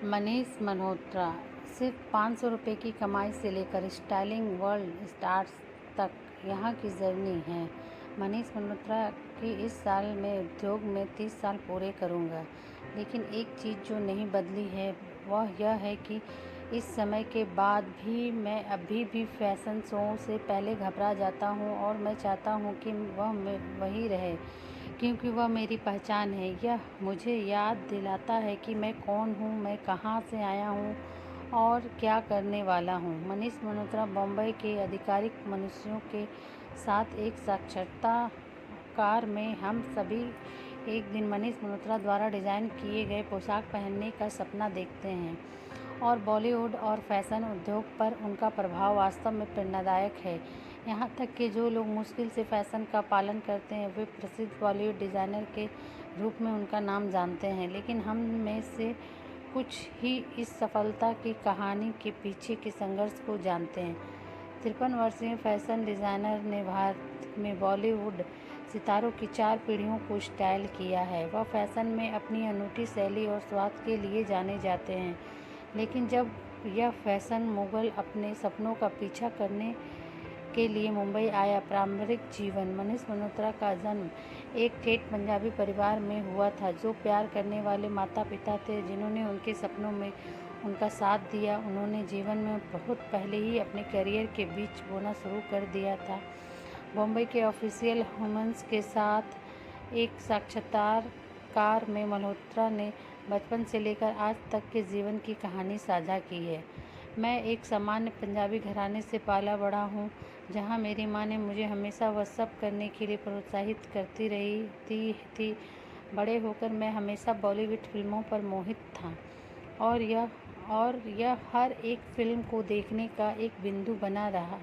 मनीष मल्होत्रा सिर्फ 500 रुपये की कमाई से लेकर स्टाइलिंग वर्ल्ड स्टार्स तक यहाँ की जर्नी है। मनीष मल्होत्रा की इस साल मैं उद्योग में 30 साल पूरे करूँगा, लेकिन एक चीज़ जो नहीं बदली है वह यह है कि इस समय के बाद भी मैं अभी भी फैशन शो से पहले घबरा जाता हूँ और मैं चाहता हूँ कि वह वही रहे, क्योंकि वह मेरी पहचान है। यह मुझे याद दिलाता है कि मैं कौन हूँ, मैं कहाँ से आया हूँ और क्या करने वाला हूँ। मनीष मल्होत्रा बॉम्बे के आधिकारिक मनुष्यों के साथ एक साक्षात्कार में हम सभी एक दिन मनीष मल्होत्रा द्वारा डिज़ाइन किए गए पोशाक पहनने का सपना देखते हैं और बॉलीवुड और फैशन उद्योग पर उनका प्रभाव वास्तव में प्रेरणादायक है। यहाँ तक कि जो लोग मुश्किल से फैशन का पालन करते हैं वे प्रसिद्ध बॉलीवुड डिज़ाइनर के रूप में उनका नाम जानते हैं, लेकिन हम में से कुछ ही इस सफलता की कहानी के पीछे के संघर्ष को जानते हैं। 53 वर्षीय फैशन डिज़ाइनर ने भारत में बॉलीवुड सितारों की 4 पीढ़ियों को स्टाइल किया है। वह फैशन में अपनी अनूठी शैली और स्वाद के लिए जाने जाते हैं, लेकिन जब यह फैशन मुगल अपने सपनों का पीछा करने के लिए मुंबई आया। पारंपरिक जीवन। मनीष मल्होत्रा का जन्म एक ठेठ पंजाबी परिवार में हुआ था, जो प्यार करने वाले माता पिता थे जिन्होंने उनके सपनों में उनका साथ दिया। उन्होंने जीवन में बहुत पहले ही अपने करियर के बीज बोना शुरू कर दिया था। बॉम्बे के ऑफिशियल ह्यूमन्स के साथ एक साक्षात्कार में मल्होत्रा ने बचपन से लेकर आज तक के जीवन की कहानी साझा की है। मैं एक सामान्य पंजाबी घराने से पाला बड़ा हूँ, जहाँ मेरी माँ ने मुझे हमेशा वह सब करने के लिए प्रोत्साहित करती रही थी। बड़े होकर मैं हमेशा बॉलीवुड फिल्मों पर मोहित था और यह हर एक फिल्म को देखने का एक बिंदु बना रहा,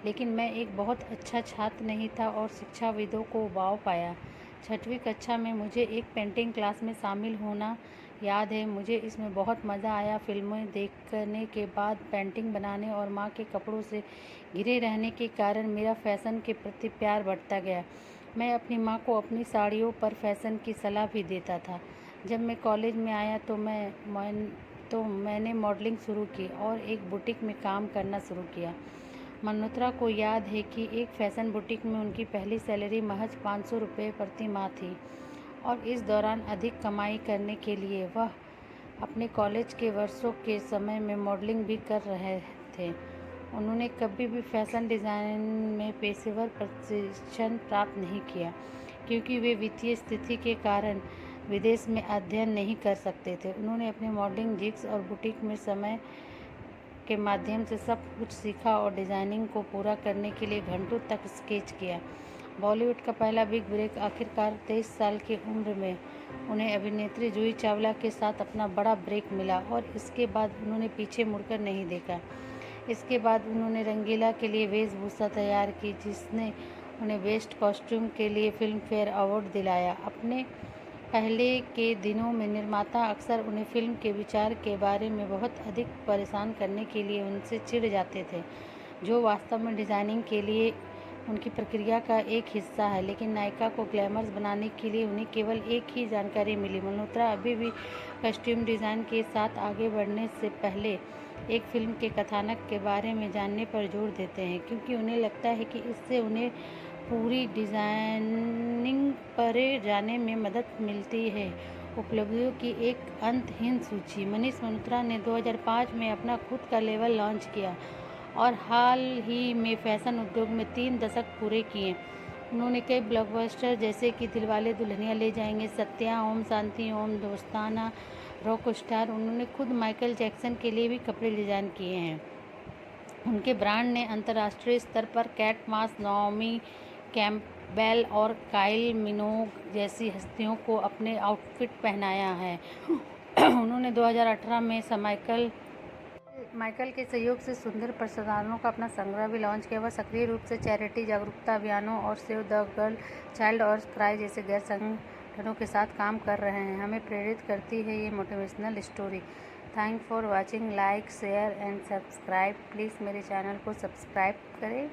लेकिन मैं एक बहुत अच्छा छात्र नहीं था और शिक्षाविदों को उबाऊ पाया। 6वीं कक्षा में मुझे एक पेंटिंग क्लास में शामिल होना याद है। मुझे इसमें बहुत मज़ा आया। फिल्में देखने के बाद पेंटिंग बनाने और माँ के कपड़ों से घिरे रहने के कारण मेरा फैशन के प्रति प्यार बढ़ता गया। मैं अपनी माँ को अपनी साड़ियों पर फैशन की सलाह भी देता था। जब मैं कॉलेज में आया तो मैंने मॉडलिंग शुरू की और एक बुटीक में काम करना शुरू किया। मल्होत्रा को याद है कि एक फैशन बुटीक में उनकी पहली सैलरी महज 500 रुपये प्रति माह थी और इस दौरान अधिक कमाई करने के लिए वह अपने कॉलेज के वर्षों के समय में मॉडलिंग भी कर रहे थे। उन्होंने कभी भी फैशन डिज़ाइन में पेशेवर प्रशिक्षण प्राप्त नहीं किया, क्योंकि वे वित्तीय स्थिति के कारण विदेश में अध्ययन नहीं कर सकते थे। उन्होंने अपने मॉडलिंग जिग्स और बुटीक में समय के माध्यम से सब कुछ सीखा और डिज़ाइनिंग को पूरा करने के लिए घंटों तक स्केच किया। बॉलीवुड का पहला बिग ब्रेक आखिरकार 23 साल की उम्र में उन्हें अभिनेत्री जूही चावला के साथ अपना बड़ा ब्रेक मिला और इसके बाद उन्होंने पीछे मुड़कर नहीं देखा। इसके बाद उन्होंने रंगीला के लिए वेशभूषा तैयार की, जिसने उन्हें बेस्ट कॉस्ट्यूम के लिए फिल्म फेयर अवार्ड दिलाया। अपने पहले के दिनों में निर्माता अक्सर उन्हें फिल्म के विचार के बारे में बहुत अधिक परेशान करने के लिए उनसे चिढ़ जाते थे, जो वास्तव में डिज़ाइनिंग के लिए उनकी प्रक्रिया का एक हिस्सा है। लेकिन नायिका को ग्लैमरस बनाने के लिए उन्हें केवल एक ही जानकारी मिली। मल्होत्रा अभी भी कॉस्ट्यूम डिज़ाइन के साथ आगे बढ़ने से पहले एक फिल्म के कथानक के बारे में जानने पर जोर देते हैं, क्योंकि उन्हें लगता है कि इससे उन्हें पूरी डिज़ाइनिंग पर जाने में मदद मिलती है। उपलब्धियों की एक अंतहीन सूची। मनीष मल्होत्रा ने 2005 में अपना खुद का लेबल लॉन्च किया और हाल ही में फैशन उद्योग में 3 दशक पूरे किए। उन्होंने कई ब्लॉकबस्टर जैसे कि दिलवाले दुल्हनिया ले जाएंगे, सत्या, ओम शांति ओम, दोस्ताना, रॉक स्टार। उन्होंने खुद माइकल जैक्सन के लिए भी कपड़े डिज़ाइन किए हैं। उनके ब्रांड ने अंतर्राष्ट्रीय स्तर पर कैट मॉस, नाओमी कैम्पबेल और काइल मिनोग जैसी हस्तियों को अपने आउटफिट पहनाया है। उन्होंने 2018 में माइकल के सहयोग से सुंदर प्रसाधनों का अपना संग्रह भी लॉन्च किया। वह सक्रिय रूप से चैरिटी जागरूकता अभियानों और सेव द गर्ल चाइल्ड और क्राई जैसे गैर संगठनों के साथ काम कर रहे हैं। हमें प्रेरित करती है ये motivational story. Thank for watching. Like, share and subscribe. Please मेरे चैनल को सब्सक्राइब करें।